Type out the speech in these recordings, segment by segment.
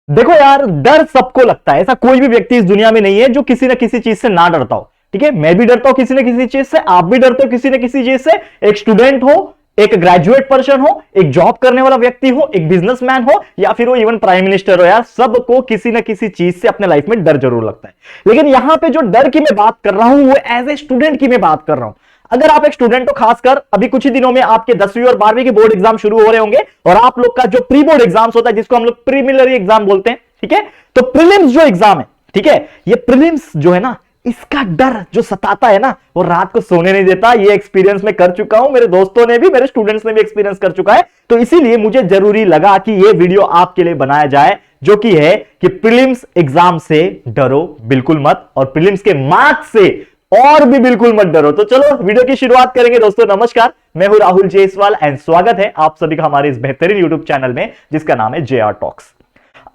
देखो यार, डर सबको लगता है। ऐसा कोई भी व्यक्ति इस दुनिया में नहीं है जो किसी ना किसी चीज से ना डरता हो। ठीक है, मैं भी डरता हूं किसी ना किसी चीज से, आप भी डरते हो किसी ना किसी चीज से। एक स्टूडेंट हो, एक ग्रेजुएट पर्सन हो, एक जॉब करने वाला व्यक्ति हो, एक बिजनेसमैन हो, या फिर वो इवन प्राइम मिनिस्टर हो, यार सबको किसी ना किसी चीज से अपने लाइफ में डर जरूर लगता है। लेकिन यहां पे जो डर की मैं बात कर रहा हूं वो एज ए स्टूडेंट की मैं बात कर रहा हूं। अगर आप एक स्टूडेंट हो, खासकर अभी कुछ ही दिनों में आपके 10वीं और 12वीं के बोर्ड एग्जाम शुरू हो रहे होंगे, और आप लोग का जो प्री बोर्ड एग्जाम्स होता है जिसको हम लोग प्रीलिमिनरी एग्जाम बोलते हैं, ठीक है, तो प्रीलिम्स जो एग्जाम है, ठीक है, ये प्रीलिम्स जो है ना, इसका डर जो सताता है ना, वो रात को सोने नहीं देता। ये एक्सपीरियंस मैं कर चुका हूं, मेरे दोस्तों ने भी, मेरे स्टूडेंट्स ने भी एक्सपीरियंस कर चुका है। तो इसीलिए मुझे जरूरी लगा कि ये वीडियो आपके लिए बनाया जाए, जो कि है कि प्रीलिम्स एग्जाम से डरो बिल्कुल मत, और प्रीलिम्स के मार्क्स से और भी बिल्कुल मत डरो। तो चलो वीडियो की शुरुआत करेंगे। दोस्तों नमस्कार, मैं हूं राहुल जायसवाल एंड स्वागत है आप सभी का हमारे इस बेहतरीन यूट्यूब चैनल में जिसका नाम है JR टॉक्स।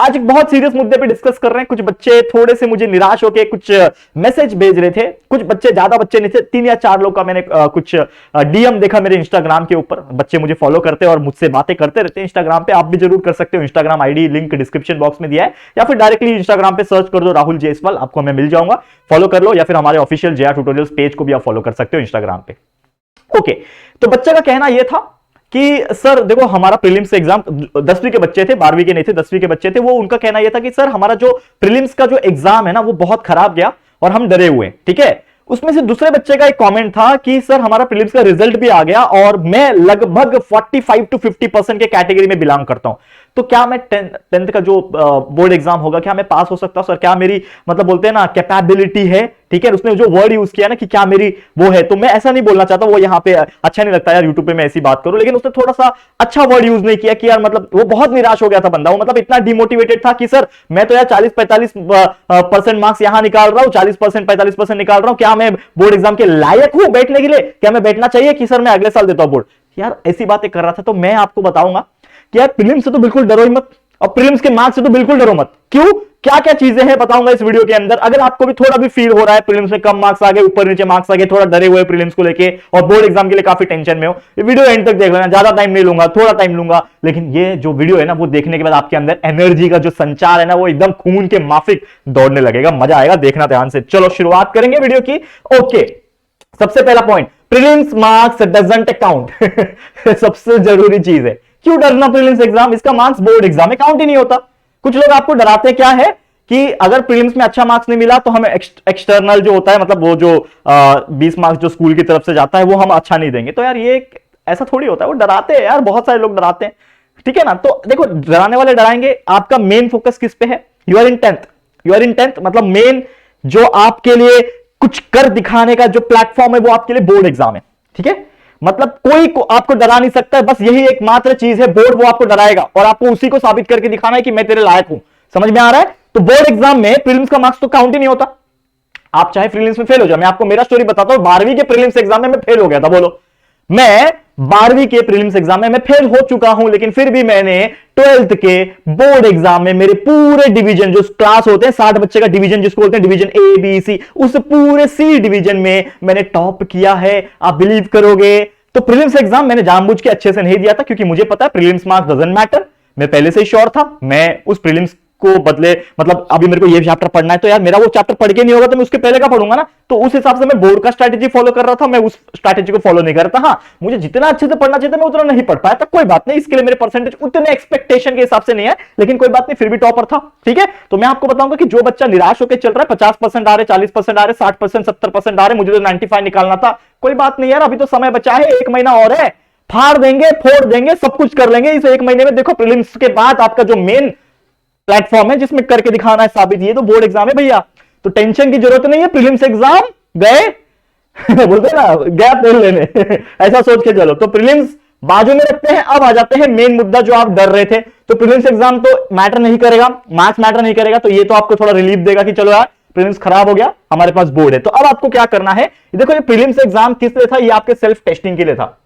आज एक बहुत सीरियस मुद्दे पे डिस्कस कर रहे हैं। कुछ बच्चे थोड़े से मुझे निराश होकर कुछ मैसेज भेज रहे थे। कुछ बच्चे, ज्यादा बच्चे नहीं थे, 3 या 4 लोग का मैंने कुछ DM देखा मेरे इंस्टाग्राम के ऊपर। बच्चे मुझे फॉलो करते हैं और मुझसे बातें करते रहते हैं इंस्टाग्राम पे। आप भी जरूर कर सकते हो। Instagram ID link description box में दिया है, या फिर डायरेक्टली इंस्टाग्राम पे सर्च कर दो राहुल जायसवाल, आपको मैं मिल जाऊंगा। फॉलो कर लो, या फिर हमारे ऑफिशियल JR ट्यूटोरियल्स पेज को भी आप फॉलो कर सकते हो इंस्टाग्राम पे। ओके, तो बच्चे का कहना यह था कि सर देखो, हमारा प्रीलिम्स एग्जाम, 10वीं के बच्चे थे, 12वीं के नहीं थे, 10वीं के बच्चे थे, वो उनका कहना यह था कि सर हमारा जो प्रीलिम्स का जो एग्जाम है ना, वो बहुत खराब गया और हम डरे हुए। ठीक है, उसमें से दूसरे बच्चे का एक कमेंट था कि सर हमारा प्रीलिम्स का रिजल्ट भी आ गया और मैं लगभग 45 to 50% के कैटेगरी में बिलोंग करता हूं, तो क्या मैं 10th का जो बोर्ड एग्जाम होगा, क्या मैं पास हो सकता हूं सर? क्या मेरी, मतलब बोलते हैं ना, कैपेबिलिटी है? ठीक है, उसने जो वर्ड यूज किया ना कि क्या मेरी वो है, तो मैं ऐसा नहीं बोलना चाहता, वो यहाँ पे अच्छा नहीं लगता यार यूट्यूब पे मैं ऐसी बात करूं, लेकिन उसने थोड़ा सा अच्छा वर्ड यूज नहीं किया कि यार, मतलब वो बहुत निराश हो गया था बंदा। वो मतलब इतना डिमोटिवेटेड था कि सर मैं तो यार 40-45% मार्क्स यहां निकाल रहा हूं, 40% 45% निकाल रहा हूं, क्या मैं बोर्ड एग्जाम के लायक हूं बैठने के लिए? क्या मैं बैठना चाहिए कि सर मैं अगले साल देता हूं बोर्ड? यार ऐसी बातें कर रहा था। तो मैं आपको बताऊंगा कि यार प्रीलिम्स से तो बिल्कुल डरो ही मत, और प्रीलिम्स के मार्क्स से तो बिल्कुल डरो मत। क्यों? क्या क्या चीजें हैं बताऊंगा इस वीडियो के अंदर। अगर आपको भी थोड़ा भी फील हो रहा है प्रीलिम्स में कम मार्क्स आ गए, ऊपर नीचे मार्क्स आ गए, थोड़ा डरे हुए प्रीलिम्स को लेके और बोर्ड एग्जाम के लिए काफी टेंशन में हो, ये वीडियो एंड तक देख लेना। ज्यादा टाइम नहीं लूंगा, थोड़ा टाइम लूंगा, लेकिन ये जो वीडियो है ना, वो देखने के बाद आपके अंदर एनर्जी का जो संचार है ना, वो एकदम खून के माफिक दौड़ने लगेगा। मजा आएगा, देखना ध्यान से। चलो शुरुआत करेंगे वीडियो की। ओके, सबसे पहला point, prelims marks doesn't count. सबसे जरूरी चीज है, क्यों डरना प्रीलिम्स एग्जाम? इसका मार्क्स बोर्ड एग्जाम में काउंट ही नहीं होता। कुछ लोग आपको डराते क्या है कि अगर प्रीलिम्स में अच्छा मार्क्स नहीं मिला तो हमें एक्सटर्नल जो होता है, मतलब वो जो 20 मार्क्स जो स्कूल की तरफ से जाता है, वो हम अच्छा नहीं देंगे। तो यार ये ऐसा थोड़ी होता है, वो डराते हैं यार, बहुत सारे लोग डराते हैं। ठीक है ना, तो देखो, डराने वाले डराएंगे। आपका मेन फोकस किस पे है? You are in 10th, you are in 10th, मतलब मेन जो आपके लिए कुछ कर दिखाने का जो प्लेटफॉर्म है, वो आपके लिए बोर्ड एग्जाम है। ठीक है, मतलब कोई को आपको डरा नहीं सकता है, बस यही एकमात्र चीज है, बोर्ड वो आपको डराएगा और आपको उसी को साबित करके दिखाना है कि मैं तेरे लायक हूं। समझ में आ रहा है? तो बोर्ड एग्जाम में प्रीलिम्स का मार्क्स तो काउंट ही नहीं होता। आप चाहे प्रीलिम्स में फेल हो जाओ, मैं आपको मेरा स्टोरी बताता हूं। 12वीं के प्रीलिम्स एग्जाम में मैं फेल हो गया था। बोलो, मैं 12वीं के प्रीलिम्स एग्जाम में मैं फेल हो चुका हूं, लेकिन फिर भी मैंने 12th के बोर्ड एग्जाम में मेरे पूरे डिवीजन, जो क्लास होते हैं 60 बच्चे का डिवीजन जिसको बोलते हैं डिवीजन A B C, उस पूरे C डिवीजन में मैंने टॉप किया है। आप बिलीव करोगे? तो प्रीलिम्स एग्जाम मैंने जानबूझ के अच्छे से नहीं दिया था, क्योंकि मुझे पता है प्रीलिम्स मार्क्स डजंट मैटर। मैं पहले से ही श्योर था। मैं उस प्रीलिम्स को बदले, मतलब अभी मेरे को ये चैप्टर पढ़ना है, तो यार मेरा वो चैप्टर पढ़ के नहीं होगा तो मैं उसके पहले का पढ़ूंगा ना। तो उस हिसाब से मैं बोर्ड का स्ट्रैटेजी फॉलो कर रहा था, मैं उस स्ट्रैटेजी को फॉलो नहीं करता। हाँ, मुझे जितना अच्छे से पढ़ना चाहिए था मैं उतना नहीं पढ़ पाया था, कोई बात नहीं। इसके लिए मेरे परसेंटेज उतने एक्सपेक्टेशन के हिसाब से नहीं है, लेकिन कोई बात नहीं, फिर भी टॉपर था। ठीक है, तो मैं आपको बताऊंगा कि जो बच्चा निराश होकर चल रहा है, 50% आ रहे, 40% आ रहे, 60%, 70% आ रहे, मुझे तो 95 निकालना था, कोई बात नहीं यार, अभी तो समय बचा है, 1 महीना और है, फाड़ देंगे, फोड़ देंगे, सब कुछ कर लेंगे इस 1 महीने में। देखो, प्रीलिम्स के बाद आपका जो मेन प्लेटफॉर्म है जिसमें करके दिखाना है साबित, ये तो बोर्ड एग्जाम है भैया। तो टेंशन की जरूरत नहीं है। प्रीलिम्स एग्जाम गए बोलते ना, गया तेल लेने ऐसा सोच के चलो। तो प्रीलिम्स बाजू में रखते हैं, अब आ जाते हैं मेन मुद्दा जो आप डर रहे थे। तो प्रीलिम्स एग्जाम तो मैटर नहीं करेगा, मार्क्स मैटर नहीं करेगा, तो ये तो आपको थोड़ा रिलीफ देगा कि चलो यार प्रीलिम्स खराब हो गया, हमारे पास बोर्ड है। तो अब आपको क्या करना है, देखो ये प्रीलिम्स एग्जाम किस लिए था? ये आपके सेल्फ टेस्टिंग के लिए था।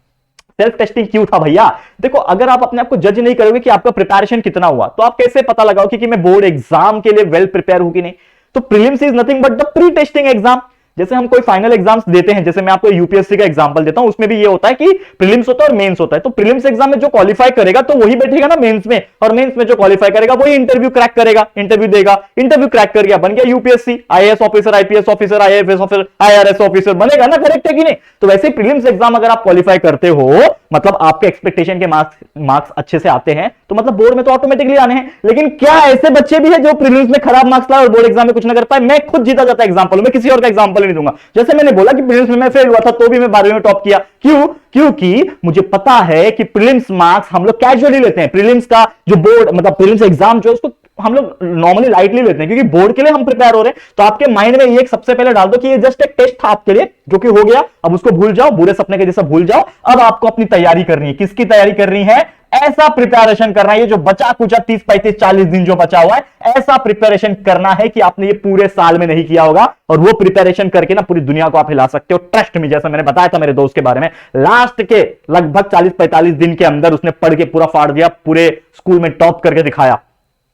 सेल्फ टेस्टिंग क्यों था भैया? देखो, अगर आप अपने आप को जज नहीं करोगे कि आपका प्रिपरेशन कितना हुआ, तो आप कैसे पता लगाओगे कि मैं बोर्ड एग्जाम के लिए वेल प्रिपेयर हूं कि नहीं? तो prelims is nothing but the pre testing exam. जैसे हम कोई फाइनल एग्जाम्स देते हैं, जैसे मैं आपको यूपीएससी का एग्जांपल देता हूं, उसमें भी ये होता है कि प्रीलिम्स होता है और मेंस होता है। तो प्रीलिम्स एग्जाम में जो क्वालिफाई करेगा तो वही बैठेगा ना मेंस में, और मेंस में जो क्वालिफाई करेगा वही इंटरव्यू क्रैक करेगा, इंटरव्यू देगा, इंटरव्यू क्रैक कर गया, बन गया UPSC, IAS officer, IPS officer, IFS officer, IRS officer बनेगा ना, करेक्ट है कि नहीं? तो वैसे प्रीलिम्स एग्जाम अगर आप क्वालिफाई करते हो, मतलब आपके एक्सपेक्टेशन के मार्क्स अच्छे से आते हैं, तो मतलब बोर्ड में तो ऑटोमेटिकली आने हैं। लेकिन क्या ऐसे बच्चे भी हैं जो प्रीलिम्स में खराब मार्क्स लाए और बोर्ड एग्जाम में कुछ ना कर पाए? मैं खुद जीता जाता एग्जांपल, मैं किसी और का एग्जांपल नहीं दूंगा। जैसे मैंने बोला कि प्रीलिम्स में मैं फेल हुआ था तो भी मैं 12वीं में टॉप किया, क्यों? क्योंकि मुझे पता है कि प्रीलिम्स मार्क्स हम लोग कैजुअली लेते हैं। प्रीलिम्स का जो बोर्ड, मतलब प्रीलिम्स एग्जाम जो है उसको हम लोग नॉर्मली लाइटली लेते हैं, क्योंकि बोर्ड के लिए हम प्रिपेयर हो रहे हैं। तो आपके माइंड में ये एक सबसे पहले डाल दो कि ये जस्ट एक टेस्ट था आपके लिए, जो कि हो गया, अब उसको भूल जाओ, बुरे सपने के जैसा भूल जाओ। अब आपको अपनी तैयारी करनी है। किसकी तैयारी करनी है? ऐसा प्रिपरेशन करना है, ये जो बचा कुचा 30, 35, 40 दिन जो बचा हुआ है, ऐसा प्रिपरेशन करना है कि आपने ये पूरे साल में नहीं किया होगा, और वो प्रिपरेशन करके ना पूरी दुनिया को आप हिला सकते हो। ट्रस्ट में, जैसा मैंने बताया था मेरे दोस्त के बारे में, लास्ट के लगभग 40-45 दिन के अंदर उसने पढ़ के पूरा फाड़ दिया, पूरे स्कूल में टॉप करके दिखाया।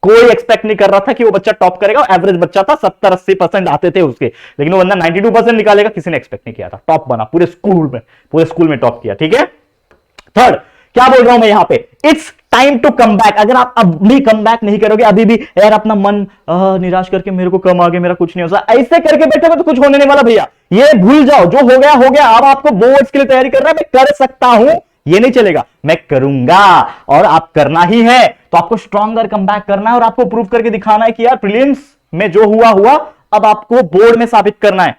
कोई एक्सपेक्ट नहीं कर रहा था कि वो बच्चा टॉप करेगा। एवरेज बच्चा था, 70-80% आते थे उसके, लेकिन वो बंदा 92% निकालेगा, किसी ने एक्सपेक्ट नहीं किया था। टॉप बना पूरे स्कूल में टॉप किया। ठीक है। थर्ड, क्या बोल रहा हूं मैं यहां पे? It's time to come back. अगर आप अभी कम बैक नहीं करोगे, अभी भी यार अपना मन निराश करके मेरे को कम आ गया, मेरा कुछ नहीं हो सकता, ऐसे करके बैठोगे तो कुछ होने नहीं वाला भैया। ये भूल जाओ, जो हो गया हो गया। अब आपको बोर्ड्स के लिए तैयारी करना है, मैं कर सकता हूं, ये नहीं चलेगा, मैं करूंगा, और आप करना ही है। तो आपको स्ट्रॉन्गर कम बैक करना है और आपको प्रूव करके दिखाना है कि यार प्रीलिम्स में जो हुआ हुआ, अब आपको बोर्ड में साबित करना है।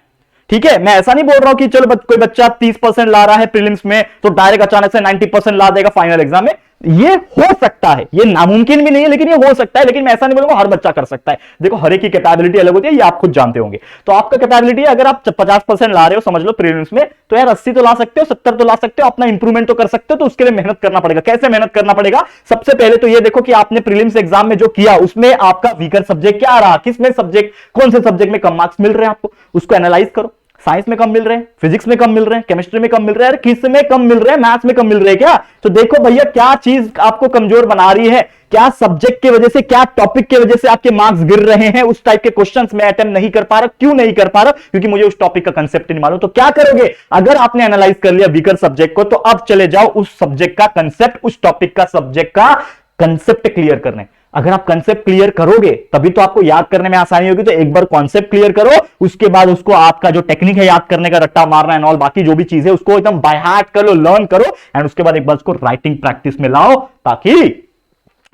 ठीक है। मैं ऐसा नहीं बोल रहा हूं कि चलो कोई बच्चा 30% ला रहा है प्रीलिम्स में तो डायरेक्ट अचानक से 90% ला देगा फाइनल एग्जाम में। ये हो सकता है, ये नामुमकिन भी नहीं है, लेकिन ये हो सकता है। लेकिन मैं ऐसा नहीं बोलूंगा हर बच्चा कर सकता है। देखो, हर एक की कैपेबिलिटी अलग होती है, ये आप खुद जानते होंगे। तो आपका कैपेबिलिटी, अगर आप 50% ला रहे हो समझ लो प्रीलिम्स में, तो यार 80 तो ला सकते हो, 70 तो ला सकते हो, अपना इंप्रूवमेंट तो कर सकते हो। तो उसके लिए मेहनत करना पड़ेगा। कैसे मेहनत करना पड़ेगा? सबसे पहले तो ये देखो कि आपने प्रीलिम्स एग्जाम में जो किया उसमें आपका वीकर सब्जेक्ट क्या रहा, किसमें सब्जेक्ट, कौन से सब्जेक्ट में कम मार्क्स मिल रहे हैं आपको, उसको एनालाइज करो। साइंस में कम मिल रहे हैं, फिजिक्स में कम मिल रहे हैं, केमिस्ट्री में कम मिल रहे हैं, किस में कम मिल रहे हैं, मैथ्स में कम मिल रहे हैं क्या? तो देखो भैया, क्या चीज आपको कमजोर बना रही है, क्या सब्जेक्ट की वजह से, क्या टॉपिक की वजह से आपके मार्क्स गिर रहे हैं। उस टाइप के क्वेश्चंस मैं अटेम्प्ट नहीं कर पा रहा। क्यों नहीं कर पा रहा? क्योंकि मुझे उस टॉपिक का कंसेप्ट नहीं मालूम। तो क्या करोगे? अगर आपने एनालाइज कर लिया वीकर सब्जेक्ट को, तो अब चले जाओ उस सब्जेक्ट का कंसेप्ट, उस टॉपिक का सब्जेक्ट का कंसेप्ट क्लियर करने। अगर आप कंसेप्ट क्लियर करोगे तभी तो आपको याद करने में आसानी होगी। तो एक बार कॉन्सेप्ट क्लियर करो, उसके बाद उसको आपका जो टेक्निक है याद करने का, रट्टा मारना एंड ऑल, बाकी जो भी चीज है उसको एकदम बाय हार्ट कर लो, लर्न करो, एंड उसके बाद एक बार उसको राइटिंग प्रैक्टिस में लाओ, ताकि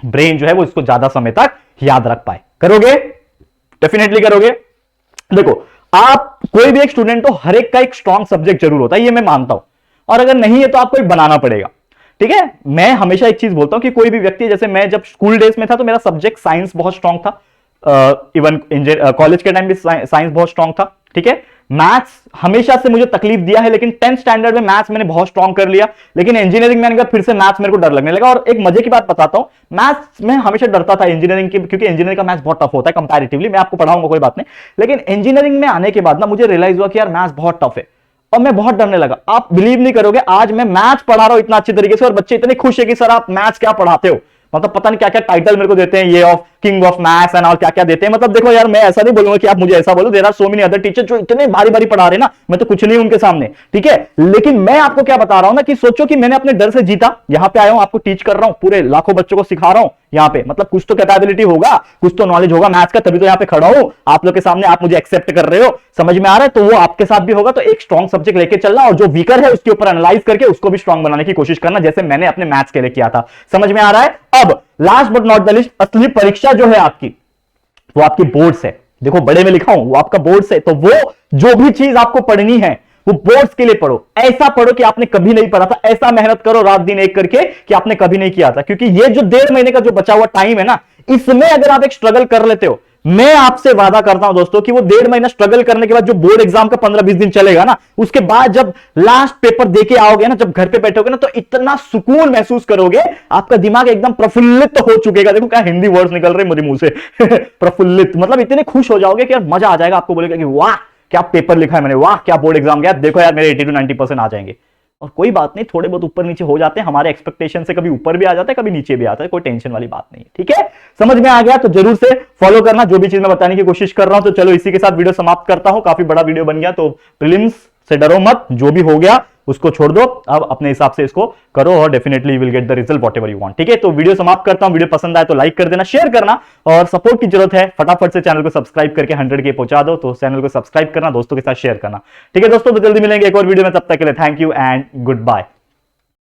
ब्रेन जो है वो इसको ज्यादा समय तक याद रख पाए। करोगे? डेफिनेटली करोगे। देखो, आप कोई भी एक स्टूडेंट हो, हर एक का एक स्ट्रॉन्ग सब्जेक्ट जरूर होता है, ये मैं मानता हूं, और अगर नहीं है तो आपको एक बनाना पड़ेगा। ठीक है। मैं हमेशा एक चीज बोलता हूं कि कोई भी व्यक्ति, जैसे मैं जब स्कूल डेज में था तो मेरा सब्जेक्ट साइंस बहुत स्ट्रांग था, इवन कॉलेज के टाइम भी साइंस बहुत स्ट्रांग था। ठीक है। मैथ्स हमेशा से मुझे तकलीफ दिया है, लेकिन 10th स्टैंडर्ड में मैथ्स मैंने बहुत स्ट्रांग कर लिया। लेकिन इंजीनियरिंग में फिर से मैथ्स मेरे को डर लगने लगा। और एक मजे की बात बताता हूं, मैथ्स में हमेशा डरता था इंजीनियरिंग की, क्योंकि इंजीनियरिंग का मैथ्स बहुत टफ होता है कंपैरेटिवली। मैं आपको पढ़ाऊंगा, कोई बात नहीं। लेकिन इंजीनियरिंग में आने के बाद ना मुझे रियलाइज हुआ कि यार मैथ्स बहुत टफ है, और मैं बहुत डरने लगा। आप बिलीव नहीं करोगे, आज मैं मैथ्स पढ़ा रहा हूं इतना अच्छे तरीके से, और बच्चे इतने खुश है कि सर आप मैथ्स क्या पढ़ाते हो, मतलब पता नहीं क्या क्या टाइटल मेरे को देते हैं, ये of king of maths and all, क्या क्या देते हैं। मतलब देखो यार, मैं ऐसा नहीं बोलूंगा कि आप मुझे ऐसा बोलो, there are so many other teacher जो इतने भारी भारी पढ़ा रहे ना, मैं तो कुछ नहीं उनके सामने। ठीक है। लेकिन मैं आपको क्या बता रहा हूं ना, कि सोचो कि मैंने अपने डर से जीता, यहां पे आया हूं, आपको टीच कर रहा हूं, पूरे लाखों बच्चों को सिखा रहा हूं यहां पे। मतलब कुछ तो कैपेबिलिटी होगा, कुछ तो नॉलेज होगा मैथ्स का, तभी तो यहां पे खड़ा हूं आप लोग के सामने, आप मुझे एक्सेप्ट कर रहे हो। समझ में आ रहा है? तो वो आपके साथ भी होगा। तो एक स्ट्रॉन्ग सब्जेक्ट लेके चलना, और जो वीकर है उसके ऊपर एनालाइज करके उसको भी स्ट्रॉन्ग बनाने की कोशिश करना, जैसे मैंने अपने मैथ्स के लिए किया था। समझ में आ रहा है? अब last but not the least, असली परीक्षा जो है आपकी, वो आपकी बोर्ड्स है। देखो, बड़े में लिखा हूं, वो आपका बोर्ड्स है। तो वो जो भी चीज आपको पढ़नी है वो बोर्ड्स के लिए पढ़ो। ऐसा पढ़ो कि आपने कभी नहीं पढ़ा था, ऐसा मेहनत करो रात दिन एक करके कि आपने कभी नहीं किया था। क्योंकि ये जो 1.5 महीने का जो बचा हुआ टाइम है ना, इसमें अगर आप एक स्ट्रगल कर लेते हो, मैं आपसे वादा करता हूं दोस्तों कि वो 1.5 महीना स्ट्रगल करने के बाद जो बोर्ड एग्जाम का 15-20 दिन चलेगा ना, उसके बाद जब लास्ट पेपर देके आओगे ना, जब घर पे बैठोगे ना, तो इतना सुकून महसूस करोगे, आपका दिमाग एकदम प्रफुल्लित हो चुकेगा। देखो क्या हिंदी वर्ड्स निकल रहे मुझे मुंह से प्रफुल्लित, मतलब इतने खुश हो जाओगे कि यार मजा आ जाएगा। आपको बोलेगा कि वाह क्या पेपर लिखा है मैंने, वाह क्या बोर्ड एग्जाम गया, देखो यार मेरे 80 to 90% आ जाएंगे। और कोई बात नहीं, थोड़े बहुत ऊपर नीचे हो जाते हैं, हमारे एक्सपेक्टेशन से कभी ऊपर भी आ जाता है, कभी नीचे भी आता है, कोई टेंशन वाली बात नहीं है। ठीक है, समझ में आ गया तो जरूर से फॉलो करना जो भी चीज मैं बताने की कोशिश कर रहा हूं। तो चलो इसी के साथ वीडियो समाप्त करता हूं, काफी बड़ा वीडियो बन गया, तो प्रीलिम्स से डरो मत, जो भी हो गया उसको छोड़ दो, अब अपने हिसाब से इसको करो और definitely you will get the result whatever you want. ठीक है, तो वीडियो समाप्त करता हूं, वीडियो पसंद आए तो लाइक कर देना, शेयर करना, और सपोर्ट की जरूरत है, फटाफट से चैनल को सब्सक्राइब करके 100K पहुंचा दो, तो चैनल को सब्सक्राइब करना, दोस्तों के साथ शेयर करना। ठीक है दोस्तों, तो जल्दी मिलेंगे एक और वीडियो में, तब तक के लिए thank you and good bye.